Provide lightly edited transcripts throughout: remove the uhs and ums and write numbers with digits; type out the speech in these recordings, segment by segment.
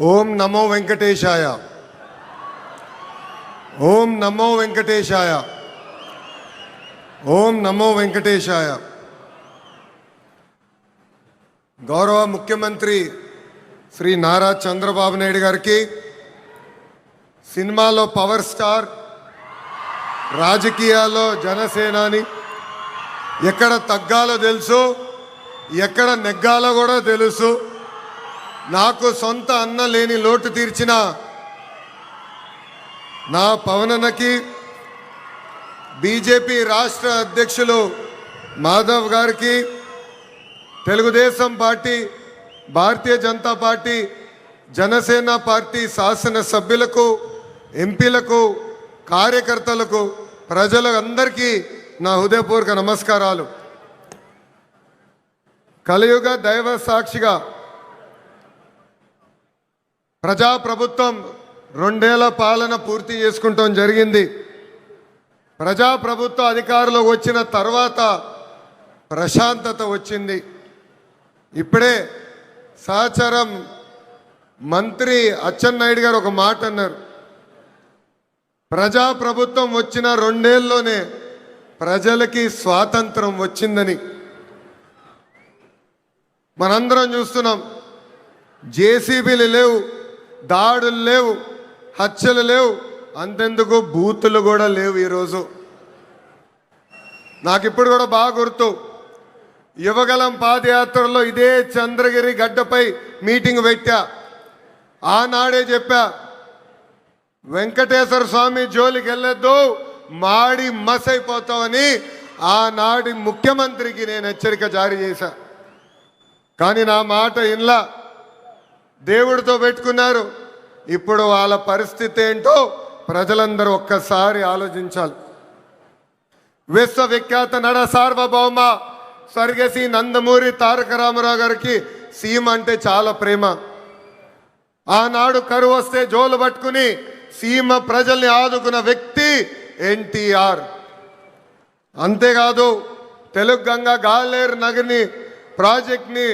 ఓం నమో వెంకటేశాయ. ఓం నమో వెంకటేశాయ. ఓం నమో వెంకటేశాయ. గౌరవ ముఖ్యమంత్రి శ్రీ నారా చంద్రబాబు నాయుడు గారికి, సినిమాలో పవర్ స్టార్, రాజకీయాల్లో జనసేనాని, ఎక్కడ తగ్గాలో తెలుసు, ఎక్కడ నెగ్గాలో కూడా తెలుసు. నాకు సొంత అన్న లేని లోటు తీర్చిన నా పవనన్నకి, బీజేపీ రాష్ట్ర అధ్యక్షులు మాధవ్ గారికి, తెలుగుదేశం పార్టీ, భారతీయ జనతా పార్టీ, జనసేన పార్టీ శాసనసభ్యులకు, ఎంపీలకు, కార్యకర్తలకు, ప్రజలందరికీ నా హృదయపూర్వక నమస్కారాలు. కలియుగ దైవ సాక్షిగా ప్రజాప్రభుత్వం 2 ఏళ్ల పాలన పూర్తి చేసుకుంటాం జరిగింది. ప్రజాప్రభుత్వ అధికారంలోకి వచ్చిన తర్వాత ప్రశాంతత వచ్చింది. ఇప్పుడే సహచరం మంత్రి అచ్చెన్నాయుడు గారు ఒక మాట అన్నారు. ప్రజాప్రభుత్వం వచ్చిన 2 ఏళ్లలోనే ప్రజలకి స్వాతంత్రం వచ్చిందని. మనందరం చూస్తున్నాం. జేసీబీలు లేవు, దాడులు లేవు, హత్యలు లేవు, అంతెందుకు బూతులు కూడా లేవు. ఈరోజు నాకు ఇప్పుడు కూడా బాగా గుర్తు, యువగలం పాదయాత్రలో ఇదే చంద్రగిరి గడ్డపై మీటింగ్ పెట్టా. ఆనాడే చెప్పా, వెంకటేశ్వర స్వామి జోలికి వెళ్ళొద్దు, మాడి మసైపోతామని ఆనాటి ముఖ్యమంత్రికి నేను హెచ్చరిక జారీ చేశా. కానీ నా మాట ఇన్లా, దేవుడితో పెట్టుకున్నారు. ఇప్పుడు వాళ్ళ పరిస్థితి ఏంటో ప్రజలందరూ ఒక్కసారి ఆలోచించాలి. విశ్వవిఖ్యాత నడ సార్వభౌమ స్వర్గశ్రీ నందమూరి తారక రామారావు గారికి సీమ అంటే చాలా ప్రేమ. ఆనాడు కరువు వస్తే జోలు పట్టుకుని సీమ ప్రజల్ని ఆదుకున్న వ్యక్తి ఎన్టీఆర్. అంతేకాదు, తెలుగు గంగా గాలేరు నగర్ని ప్రాజెక్ట్ని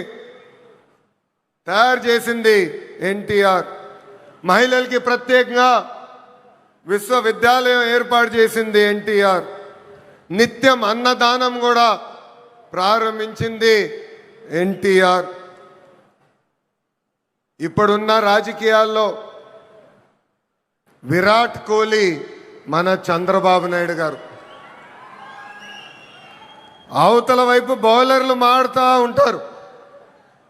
తయారు చేసింది ఎన్టీఆర్. మహిళలకి ప్రత్యేకంగా విశ్వవిద్యాలయం ఏర్పాటు చేసింది ఎన్టీఆర్. నిత్యం అన్నదానం కూడా ప్రారంభించింది ఎన్టీఆర్. ఇప్పుడున్న రాజకీయాల్లో విరాట్ కోహ్లీ మన చంద్రబాబు నాయుడు గారు. అవతల వైపు బౌలర్లు మాడుతూ ఉంటారు,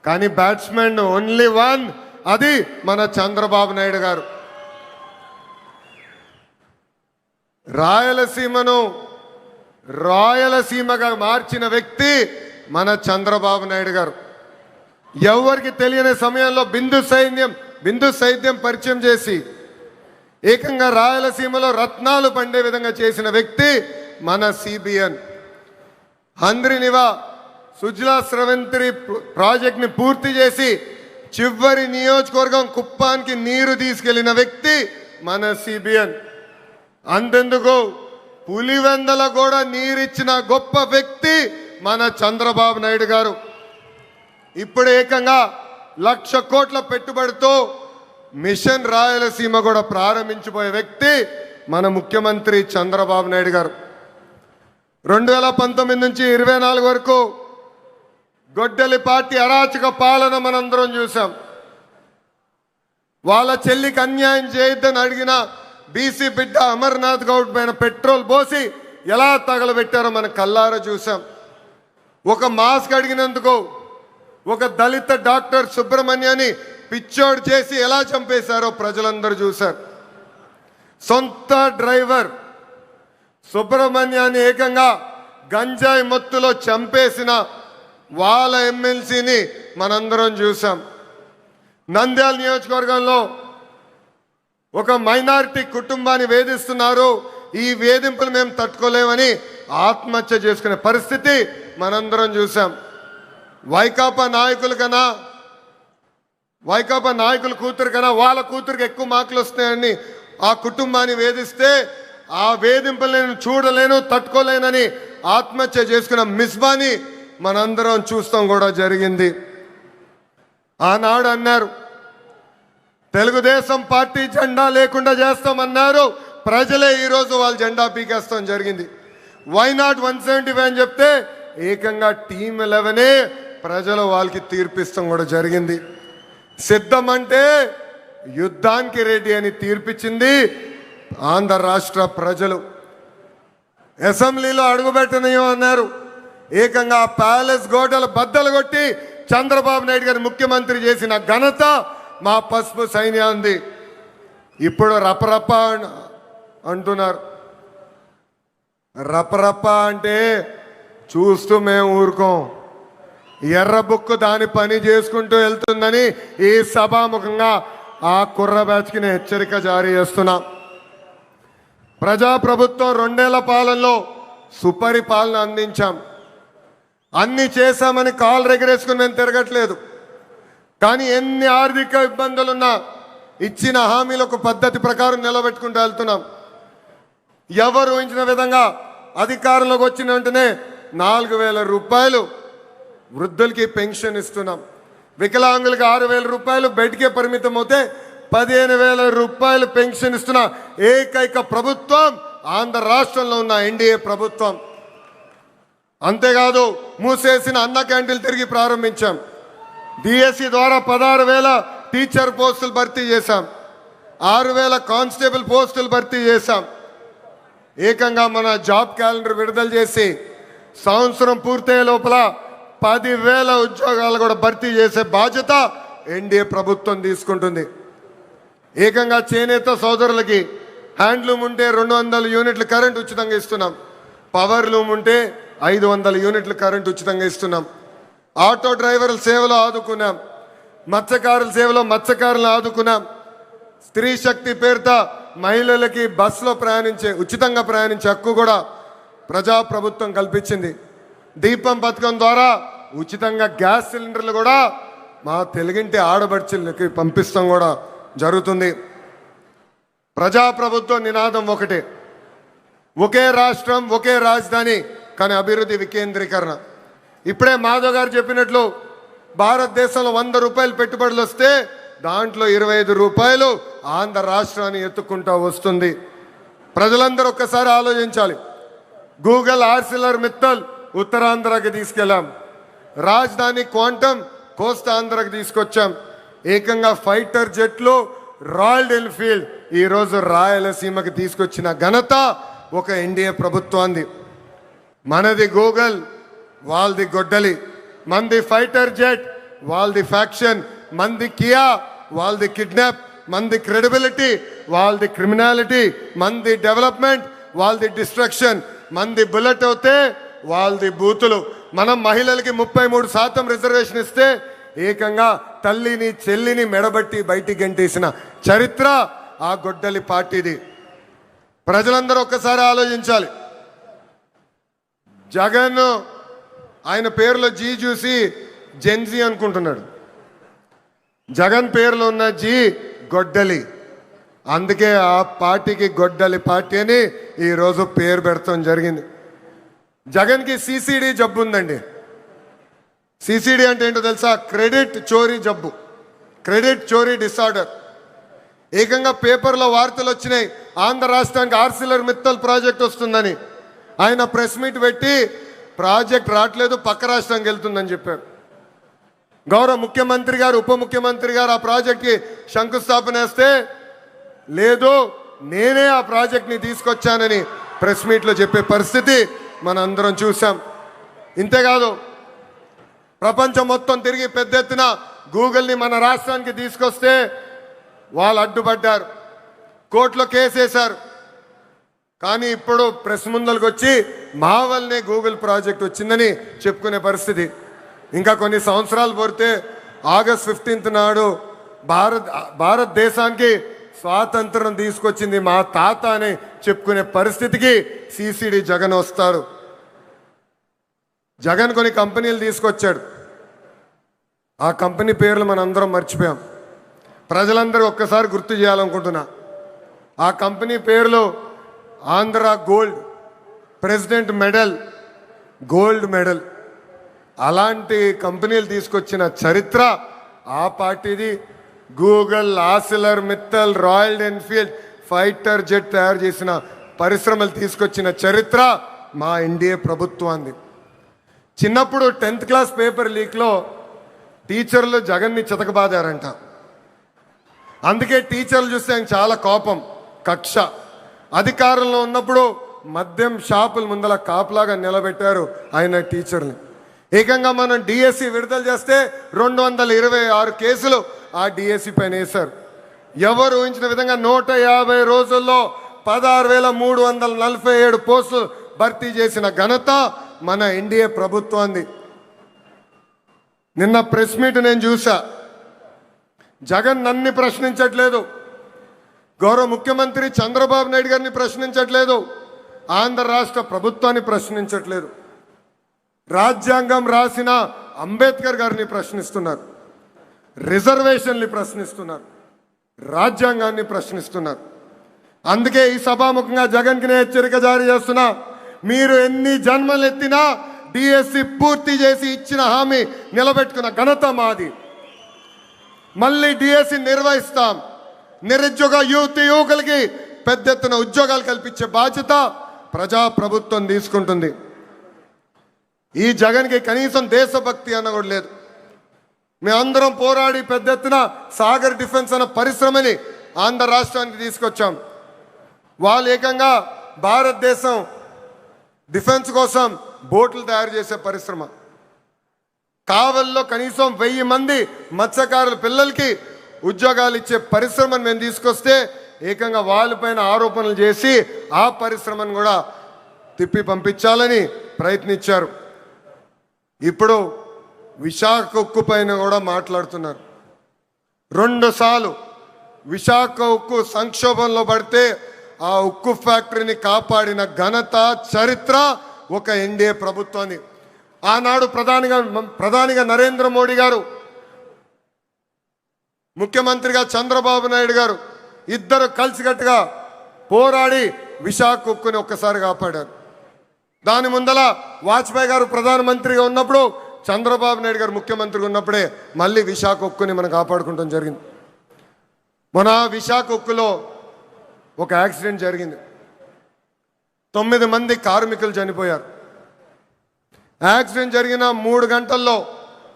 కానీ బ్యాట్స్మెన్ ఓన్లీ వన్, అది మన చంద్రబాబు నాయుడు గారు. రాయలసీమను రాయలసీమగా మార్చిన వ్యక్తి మన చంద్రబాబు నాయుడు గారు. ఎవరికి తెలియని సమయంలో బిందు సైద్యం పరిచయం చేసి ఏకంగా రాయలసీమలో రత్నాలు పండే విధంగా చేసిన వ్యక్తి మన సిబిఎన్. హంద్రినివా సుజలా స్రవంతి ప్రాజెక్ట్ని పూర్తి చేసి చివరి నియోజకవర్గం కుప్పానికి నీరు తీసుకెళ్లిన వ్యక్తి మన సిబిఎన్. అంతెందుకు, పులివెందల కూడా నీరిచ్చిన గొప్ప వ్యక్తి మన చంద్రబాబు నాయుడు గారు. ఇప్పుడు ఏకంగా 1,00,000 కోట్ల పెట్టుబడితో మిషన్ రాయలసీమ కూడా ప్రారంభించబోయే వ్యక్తి మన ముఖ్యమంత్రి చంద్రబాబు నాయుడు గారు. 2019 నుంచి 24 వరకు గొడ్డలి పార్టీ అరాచక పాలన మనందరం చూసాం. వాళ్ళ చెల్లికి అన్యాయం చేయొద్దని అడిగిన బీసీ బిడ్డ అమర్నాథ్ గౌడ్ పైన పెట్రోల్ పోసి ఎలా తగలబెట్టారో మనం కల్లారా చూసాం. ఒక మాస్క్ అడిగినందుకు ఒక దళిత డాక్టర్ సుబ్రహ్మణ్యాన్ని పిచ్చోడు చేసి ఎలా చంపేశారో ప్రజలందరూ చూశారు. సొంత డ్రైవర్ సుబ్రహ్మణ్యాన్ని ఏకంగా గంజాయి మత్తులో చంపేసిన వాళ్ళ ఎమ్మెల్సీని మనందరం చూసాం. నంద్యాల నియోజకవర్గంలో ఒక మైనారిటీ కుటుంబాన్ని వేధిస్తున్నారు, ఈ వేధింపులు మేము తట్టుకోలేమని ఆత్మహత్య చేసుకునే పరిస్థితి మనందరం చూసాం. వైకాపా నాయకుల కూతురు కన్నా వాళ్ళ కూతురికి ఎక్కువ మార్కులు వస్తున్నాయని ఆ కుటుంబాన్ని వేధిస్తే, ఆ వేధింపులు నేను చూడలేను, తట్టుకోలేనని ఆత్మహత్య చేసుకున్న మిస్బాని మనందరం చూస్తాం కూడా జరిగింది. ఆనాడు అన్నారు, తెలుగుదేశం పార్టీ జెండా లేకుండా చేస్తామన్నారు. ప్రజలే ఈరోజు వాళ్ళ జెండా పీకేస్తాం జరిగింది. వై నాట్ 175 అని చెప్తే ఏకంగా టీమ్ 11 ప్రజలు వాళ్ళకి తీర్పిస్తాం కూడా జరిగింది. సిద్ధం అంటే యుద్ధానికి రెడీ అని తీర్పిచ్చింది ఆంధ్ర రాష్ట్ర ప్రజలు. అసెంబ్లీలో అడుగుపెట్టనయ్యో అన్నారు. ఏకంగా ప్యాలెస్ గోడలు బద్దలు కొట్టి చంద్రబాబు నాయుడు గారు ముఖ్యమంత్రి చేసిన ఘనత మా పసుపు సైన్యాన్ని. ఇప్పుడు రపరప అంటున్నారు. రపరప అంటే చూస్తూ మేము ఊరుకోం. ఎర్ర బుక్కు దాని పని చేసుకుంటూ వెళ్తుందని ఈ సభాముఖంగా ఆ కుర్ర బ్యాచ్కి నేను హెచ్చరిక జారీ చేస్తున్నా. ప్రజాప్రభుత్వం 2 ఏళ్ల పాలనలో సుపరిపాలన అందించాం. అన్ని చేశామని కాలు రెగరేసుకుని మేము తిరగట్లేదు. కానీ ఎన్ని ఆర్థిక ఇబ్బందులున్నా ఇచ్చిన హామీలు ఒక పద్ధతి ప్రకారం నిలబెట్టుకుంటూ వెళ్తున్నాం. ఎవరు ఊహించిన విధంగా అధికారంలోకి వచ్చిన వెంటనే 4,000 రూపాయలు వృద్ధులకి పెన్షన్ ఇస్తున్నాం. వికలాంగులకి 6,000 రూపాయలు బెడ్కే పరిమితం అవుతే 15,000 రూపాయలు పెన్షన్ ఇస్తున్న ఏకైక ప్రభుత్వం ఆంధ్ర రాష్ట్రంలో ఉన్న ఎన్డీఏ ప్రభుత్వం. అంతేకాదు మూసేసిన అన్న క్యాంటీన్లు తిరిగి ప్రారంభించాం. డిఎస్సి ద్వారా 16,000 టీచర్ పోస్టులు భర్తీ చేశాం. 6,000 కానిస్టేబుల్ పోస్టులు భర్తీ చేశాం. ఏకంగా మన జాబ్ క్యాలెండర్ విడుదల చేసి సంవత్సరం పూర్తయ్యే లోపల 10,000 ఉద్యోగాలు కూడా భర్తీ చేసే బాధ్యత ఎన్డీఏ ప్రభుత్వం తీసుకుంటుంది. ఏకంగా చేనేత సోదరులకి హ్యాండ్లూమ్ ఉంటే 200 యూనిట్ల కరెంట్ ఉచితంగా ఇస్తున్నాం. పవర్ లూమ్ ఉంటే 500 యూనిట్ల కరెంట్ ఉచితంగా ఇస్తున్నాం. ఆటో డ్రైవర్ల సేవలో ఆదుకున్నాం. మత్స్యకారుల సేవలో మత్స్యకారులను ఆదుకున్నాం. స్త్రీ శక్తి పేరుతో మహిళలకి బస్సులో ఉచితంగా ప్రయాణించే హక్కు కూడా ప్రజాప్రభుత్వం కల్పించింది. దీపం పథకం ద్వారా ఉచితంగా గ్యాస్ సిలిండర్లు కూడా మా తెలుగింటి ఆడబడుచులకి పంపిస్తాం కూడా జరుగుతుంది. ప్రజాప్రభుత్వం నినాదం ఒకటే, ఒకే రాష్ట్రం ఒకే రాజధాని, కానీ అభివృద్ధి వికేంద్రీకరణ. ఇప్పుడే మాధవ్ గారు చెప్పినట్లు భారతదేశంలో 100 రూపాయలు పెట్టుబడులు వస్తే దాంట్లో 25 రూపాయలు ఆంధ్ర రాష్ట్రాన్ని ఎత్తుకుంటూ వస్తుంది. ప్రజలందరూ ఒక్కసారి ఆలోచించాలి. గూగుల్ ఆర్సిలర్ మిత్తల్ ఉత్తరాంధ్రకి తీసుకెళ్ళాం. రాజధాని క్వాంటమ్ కోస్తాంధ్రకి తీసుకొచ్చాం. ఏకంగా ఫైటర్ జెట్లు రాయల్ ఎన్ఫీల్డ్ ఈరోజు రాయలసీమకి తీసుకొచ్చిన ఘనత ఒక ఎన్డీఏ ప్రభుత్వాన్ని. మనది గూగుల్, వాళ్ళది గొడ్డలి. మంది ఫైటర్ జెట్, వాళ్ళది ఫ్యాక్షన్. మంది కియా, వాళ్ళది కిడ్నాప్. మంది క్రెడిబిలిటీ, వాళ్ళది క్రిమినాలిటీ. మంది డెవలప్మెంట్, వాళ్ళది డిస్ట్రక్షన్. మంది బుల్లెట్ అవుతే వాళ్ళది బూతులు. మనం మహిళలకి 33% రిజర్వేషన్ ఇస్తే ఏకంగా తల్లిని చెల్లిని మెడబట్టి బయటికి గంటేసిన చరిత్ర ఆ గొడ్డలి పార్టీది. ప్రజలందరూ ఒక్కసారి ఆలోచించాలి. జగన్ ఆయన పేరులో జీ చూసి జెన్జీ అనుకుంటున్నాడు. జగన్ పేరులో ఉన్న జీ గొడ్డలి. అందుకే ఆ పార్టీకి గొడ్డలి పార్టీ అని ఈరోజు పేరు పెడతాం జరిగింది. జగన్కి సిసిడి జబ్బు ఉందండి. సిసిడి అంటే ఏంటో తెలుసా? క్రెడిట్ చోరీ జబ్బు, క్రెడిట్ చోరీ డిసార్డర్. ఏకంగా పేపర్లో వార్తలు వచ్చినాయి, ఆంధ్ర రాష్ట్రానికి ఆర్సిలర్ మిత్తల్ ప్రాజెక్ట్ వస్తుందని. ఆయన ప్రెస్ మీట్ పెట్టి ప్రాజెక్ట్ రావట్లేదు, పక్క రాష్ట్రానికి వెళ్తుందని చెప్పారు. గౌరవ ముఖ్యమంత్రి గారు, ఉప ముఖ్యమంత్రి గారు ఆ ప్రాజెక్ట్కి శంకుస్థాపన వేస్తే లేదు నేనే ఆ ప్రాజెక్ట్ని తీసుకొచ్చానని ప్రెస్ మీట్లో చెప్పే పరిస్థితి మనందరం చూసాం. ఇంతేకాదు ప్రపంచం మొత్తం తిరిగి పెద్ద ఎత్తున గూగుల్ని మన రాష్ట్రానికి తీసుకొస్తే వాళ్ళు అడ్డుపడ్డారు, కోర్టులో కేసేశారు. కానీ ఇప్పుడు ప్రెస్ ముందరికి వచ్చి మా వల్లనే గూగుల్ ప్రాజెక్ట్ వచ్చిందని చెప్పుకునే పరిస్థితి. ఇంకా కొన్ని సంవత్సరాలు పోతే ఆగస్ట్ 15 నాడు భారతదేశానికి స్వాతంత్రం తీసుకొచ్చింది మా తాత అని చెప్పుకునే పరిస్థితికి సిసిడి జగన్ వస్తారు. జగన్ కొన్ని కంపెనీలు తీసుకొచ్చాడు. ఆ కంపెనీ పేర్లు మనందరం మర్చిపోయాం. ప్రజలందరూ ఒక్కసారి గుర్తు చేయాలనుకుంటున్నా. ఆ కంపెనీ పేర్లు Andhra gold, president medal, gold medal. అలాంటి కంపెనీలు తీసుకొచ్చిన చరిత్ర ఆ పార్టీది. Google, ఆసిలర్ Mittal, royal Enfield fighter jet తయారు చేసిన పరిశ్రమలు తీసుకొచ్చిన చరిత్ర మా ఎన్డీఏ ప్రభుత్వాన్ని. చిన్నప్పుడు 10th క్లాస్ పేపర్ లీక్లో టీచర్లు జగన్ని చితకబాదారంట. అందుకే టీచర్లు చూస్తే ఆయన చాలా కోపం, కక్ష. అధికారంలో ఉన్నప్పుడు మద్యం షాపుల ముందల కాపులాగా నిలబెట్టారు ఆయన టీచర్ని. ఏకంగా మనం డిఎస్సి విడుదల చేస్తే 226 కేసులు ఆ డిఎస్సి పైన వేశారు. ఎవరు ఊహించిన విధంగా 150 రోజుల్లో 16,347 పోస్టులు భర్తీ చేసిన ఘనత మన ఎన్డీఏ ప్రభుత్వాన్ని. నిన్న ప్రెస్ మీట్ నేను చూసా. జగన్ నన్ను ప్రశ్నించట్లేదు, గౌరవ ముఖ్యమంత్రి చంద్రబాబు నాయుడు గారిని ప్రశ్నించట్లేదు, ఆంధ్ర రాష్ట్ర ప్రభుత్వాన్ని ప్రశ్నించట్లేదు. రాజ్యాంగం రాసిన అంబేద్కర్ గారిని ప్రశ్నిస్తున్నారు, రిజర్వేషన్ని ప్రశ్నిస్తున్నారు, రాజ్యాంగాన్ని ప్రశ్నిస్తున్నారు. అందుకే ఈ సభాముఖంగా జగన్కి నేను హెచ్చరిక జారీ చేస్తున్నా. మీరు ఎన్ని జన్మలు ఎత్తినా డిఎస్సి పూర్తి చేసి ఇచ్చిన హామీ నిలబెట్టుకున్న ఘనత మాది. మళ్ళీ డిఎస్సి నిర్వహిస్తాం. నిరుద్యోగ యువకులకి పెద్ద ఎత్తున ఉద్యోగాలు కల్పించే బాధ్యత ప్రజాప్రభుత్వం తీసుకుంటుంది. ఈ జగన్కి కనీసం దేశభక్తి అన్న కూడా లేదు. మేమందరం పోరాడి పెద్ద ఎత్తున సాగర్ డిఫెన్స్ అన్న పరిశ్రమని ఆంధ్ర రాష్ట్రానికి తీసుకొచ్చాం. వాళ్ళు ఏకంగా భారతదేశం డిఫెన్స్ కోసం బోట్లు తయారు చేసే పరిశ్రమ. కావల్లో కనీసం 1000 మంది మత్స్యకారుల పిల్లలకి ఉద్యోగాలు ఇచ్చే పరిశ్రమను మేము తీసుకొస్తే ఏకంగా వాళ్ళపైన ఆరోపణలు చేసి ఆ పరిశ్రమను కూడా తిప్పి పంపించాలని ప్రయత్నించారు. ఇప్పుడు విశాఖ ఉక్కు పైన కూడా మాట్లాడుతున్నారు. 2 సార్లు విశాఖ ఉక్కు సంక్షోభంలో పడితే ఆ ఉక్కు ఫ్యాక్టరీని కాపాడిన ఘనత, చరిత్ర ఒక ఎన్డీఏ ప్రభుత్వాన్ని. ఆనాడు ప్రధానిగా నరేంద్ర మోడీ గారు, ముఖ్యమంత్రిగా చంద్రబాబు నాయుడు గారు ఇద్దరు కలిసికట్టుగా పోరాడి విశాఖ ఉక్కుని ఒక్కసారి కాపాడారు. దాని ముందల వాజ్పేయి గారు ప్రధానమంత్రిగా ఉన్నప్పుడు, చంద్రబాబు నాయుడు గారు ముఖ్యమంత్రిగా ఉన్నప్పుడే మళ్ళీ విశాఖ ఉక్కుని మనం కాపాడుకుంటాం జరిగింది. మన విశాఖ ఉక్కులో ఒక యాక్సిడెంట్ జరిగింది. 9 మంది కార్మికులు చనిపోయారు. యాక్సిడెంట్ జరిగిన 3 గంటల్లో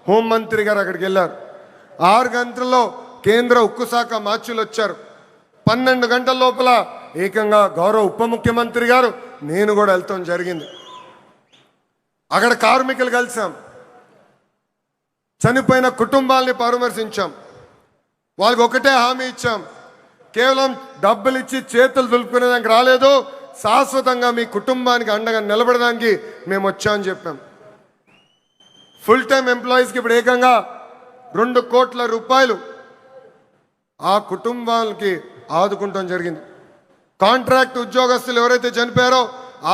హోంమంత్రి గారు అక్కడికి వెళ్ళారు. 6 గంటల్లో కేంద్ర ఉక్కు శాఖ మార్చులు వచ్చారు. 12 గంటల లోపల ఏకంగా గౌరవ ఉప ముఖ్యమంత్రి గారు, నేను కూడా వెళ్తాం జరిగింది. అక్కడ కార్మికులు కలిసాం, చనిపోయిన కుటుంబాలని పరామర్శించాం. వాళ్ళకి ఒకటే హామీ ఇచ్చాం, కేవలం డబ్బులు ఇచ్చి చేతులు దులుపుకునేదానికి రాలేదు, శాశ్వతంగా మీ కుటుంబానికి అండగా నిలబడడానికి మేము వచ్చామని చెప్పాం. ఫుల్ టైం ఎంప్లాయీస్కి ఇప్పుడు ఏకంగా 2 కోట్ల రూపాయలు ఆ కుటుంబాలకి ఆదుకుంటాం జరిగింది. కాంట్రాక్ట్ ఉద్యోగస్తులు ఎవరైతే చనిపోయారో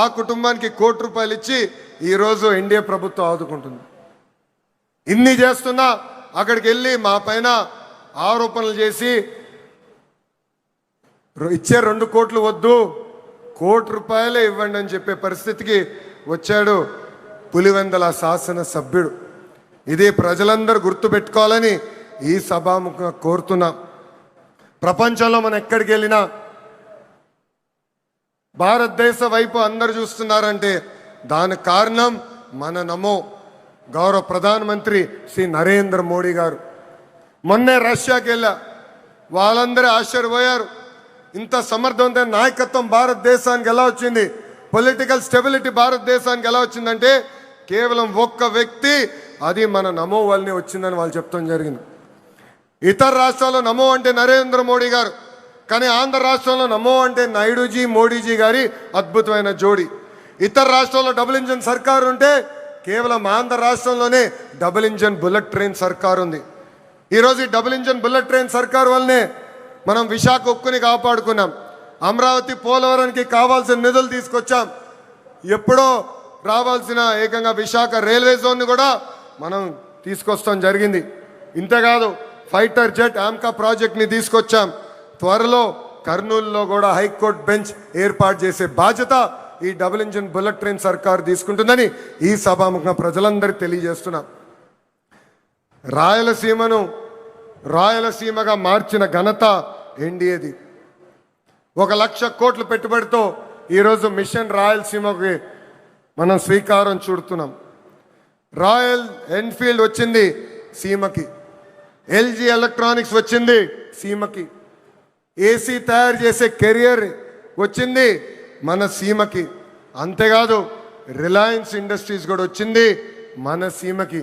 ఆ కుటుంబానికి 1 కోటి రూపాయలు ఇచ్చి ఈరోజు ఎన్డీఏ ప్రభుత్వం ఆదుకుంటుంది. ఇన్ని చేస్తున్నా అక్కడికి వెళ్ళి మా పైన ఆరోపణలు చేసి ఇచ్చే 2 కోట్లు వద్దు, 1 కోటి రూపాయలే ఇవ్వండి అని చెప్పే పరిస్థితికి వచ్చాడు పులివెందల శాసన సభ్యుడు. ఇది ప్రజలందరూ గుర్తుపెట్టుకోవాలని ఈ సభాముఖంగా కోరుతున్నాం. ప్రపంచంలో మనం ఎక్కడికి వెళ్ళినా భారతదేశ వైపు అందరు చూస్తున్నారంటే దానికి కారణం మన నమో గౌరవ ప్రధానమంత్రి శ్రీ నరేంద్ర మోడీ గారు. మొన్నే రష్యాకి వెళ్ళా, వాళ్ళందరూ ఆశ్చర్యపోయారు. ఇంత సమర్థవంతమైన నాయకత్వం భారతదేశానికి ఎలా వచ్చింది, పొలిటికల్ స్టెబిలిటీ భారతదేశానికి ఎలా వచ్చిందంటే కేవలం ఒక్క వ్యక్తి, అది మన నమో వల్లనే వచ్చిందని వాళ్ళు చెప్తాం జరిగింది. ఇతర రాష్ట్రాల్లో నమో అంటే నరేంద్ర మోడీ గారు, కానీ ఆంధ్ర రాష్ట్రంలో నమో అంటే నాయుడుజీ మోడీజీ గారి అద్భుతమైన జోడి. ఇతర రాష్ట్రాల్లో డబుల్ ఇంజన్ సర్కారు ఉంటే కేవలం ఆంధ్ర రాష్ట్రంలోనే డబుల్ ఇంజన్ బుల్లెట్ ట్రైన్ సర్కారు ఉంది. ఈరోజు ఈ డబుల్ ఇంజన్ బుల్లెట్ ట్రైన్ సర్కారు వల్లనే మనం విశాఖ ఉక్కుని కాపాడుకున్నాం. అమరావతి పోలవరానికి కావాల్సిన నిధులు తీసుకొచ్చాం. ఎప్పుడో రావాల్సిన ఏకంగా విశాఖ రైల్వే జోన్ని కూడా మనం తీసుకొస్తాం జరిగింది. ఇంతేకాదు ఫైటర్ జెట్ ఆమ్కా ప్రాజెక్ట్ని తీసుకొచ్చాం. త్వరలో కర్నూలులో కూడా హైకోర్టు బెంచ్ ఏర్పాటు చేసే బాధ్యత ఈ డబుల్ ఇంజిన్ బుల్లెట్ ట్రైన్ సర్కారు తీసుకుంటుందని ఈ సభాముఖంగా ప్రజలందరికీ తెలియజేస్తున్నాం. రాయలసీమను రాయలసీమగా మార్చిన ఘనత ఎన్డీఏది. 1,00,000 కోట్ల పెట్టుబడితో ఈరోజు మిషన్ రాయలసీమకి మనం శ్రీకారం చుడుతున్నాం. రాయల్ ఎన్ఫీల్డ్ వచ్చింది సీమకి, ఎల్జీ ఎలక్ట్రానిక్స్ వచ్చింది సీమకి, ఏసీ తయారు చేసే కెరియర్ వచ్చింది మన సీమకి. అంతేకాదు రిలయన్స్ ఇండస్ట్రీస్ కూడా వచ్చింది మన సీమకి.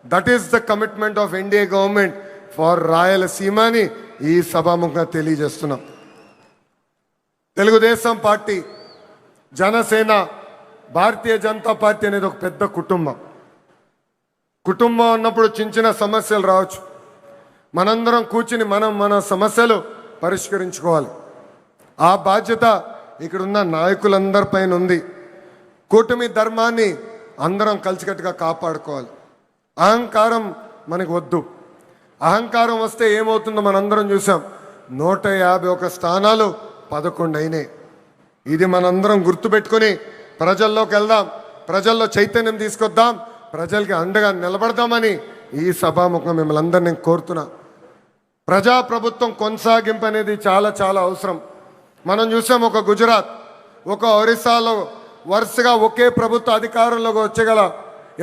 That is the commitment of NDA government for Rayalaseema అని ఈ సభాముఖంగా తెలియజేస్తున్నాం. తెలుగుదేశం పార్టీ, జనసేన, భారతీయ జనతా పార్టీ అనేది ఒక పెద్ద కుటుంబం. కుటుంబం అన్నప్పుడు చిన్న చిన్న సమస్యలు రావచ్చు. మనందరం కూర్చుని మన సమస్యలు పరిష్కరించుకోవాలి. ఆ బాధ్యత ఇక్కడున్న నాయకులందరిపైన ఉంది. కూటమి ధర్మాన్ని అందరం కలిసికట్టుగా కాపాడుకోవాలి. అహంకారం మనకు వద్దు. అహంకారం వస్తే ఏమవుతుందో మనందరం చూసాం. 151 స్థానాలు 11 అయినాయి. ఇది మనందరం గుర్తుపెట్టుకొని ప్రజల్లోకి వెళ్దాం, ప్రజల్లో చైతన్యం తీసుకొద్దాం, ప్రజలకి అండగా నిలబడదామని ఈ సభాముఖం మిమ్మల్ని అందరినీ నేను కోరుతున్నా. ప్రజాప్రభుత్వం కొనసాగింపు అనేది చాలా చాలా అవసరం. మనం చూసాం ఒక గుజరాత్, ఒక ఒరిస్సాలో వరుసగా ఒకే ప్రభుత్వ అధికారంలోకి వచ్చగల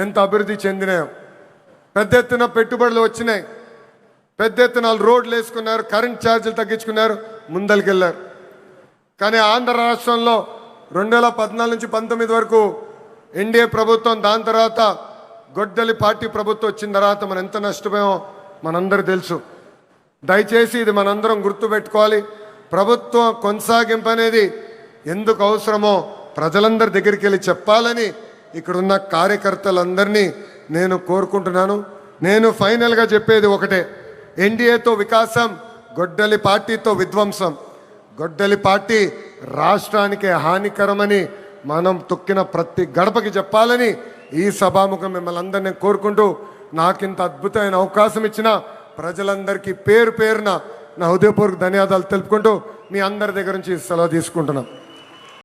ఎంత అభివృద్ధి చెందినాయో. పెద్ద ఎత్తున పెట్టుబడులు వచ్చినాయి, పెద్ద ఎత్తున రోడ్లు వేసుకున్నారు, కరెంట్ ఛార్జీలు తగ్గించుకున్నారు, ముందరికెళ్ళారు. కానీ ఆంధ్ర రాష్ట్రంలో 2014 నుంచి 19 వరకు ఎన్డీఏ ప్రభుత్వం, దాని తర్వాత గొడ్డలి పార్టీ ప్రభుత్వం వచ్చిన తర్వాత మనం ఎంత నష్టపోయామో మనందరూ తెలుసు. దయచేసి ఇది మనందరం గుర్తుపెట్టుకోవాలి. ప్రభుత్వం కొనసాగింపు అనేది ఎందుకు అవసరమో ప్రజలందరి దగ్గరికి వెళ్ళి చెప్పాలని ఇక్కడున్న కార్యకర్తలందరినీ నేను కోరుకుంటున్నాను. నేను ఫైనల్గా చెప్పేది ఒకటే, ఎన్డీఏతో వికాసం, గొడ్డలి పార్టీతో విధ్వంసం. గొడ్డలి పార్టీ రాష్ట్రానికి హానికరమని మనం తొక్కిన ప్రతి గడపకి చెప్పాలని ఈ సభాముఖం మిమ్మల్ని అందరినీ కోరుకుంటూ, నాకింత అద్భుతమైన అవకాశం ఇచ్చిన ప్రజలందరికీ పేరు పేరున నా హృదయపూర్వక ధన్యవాదాలు తెలుపుకుంటూ మీ అందరి దగ్గర నుంచి సెలవు తీసుకుంటున్నాం.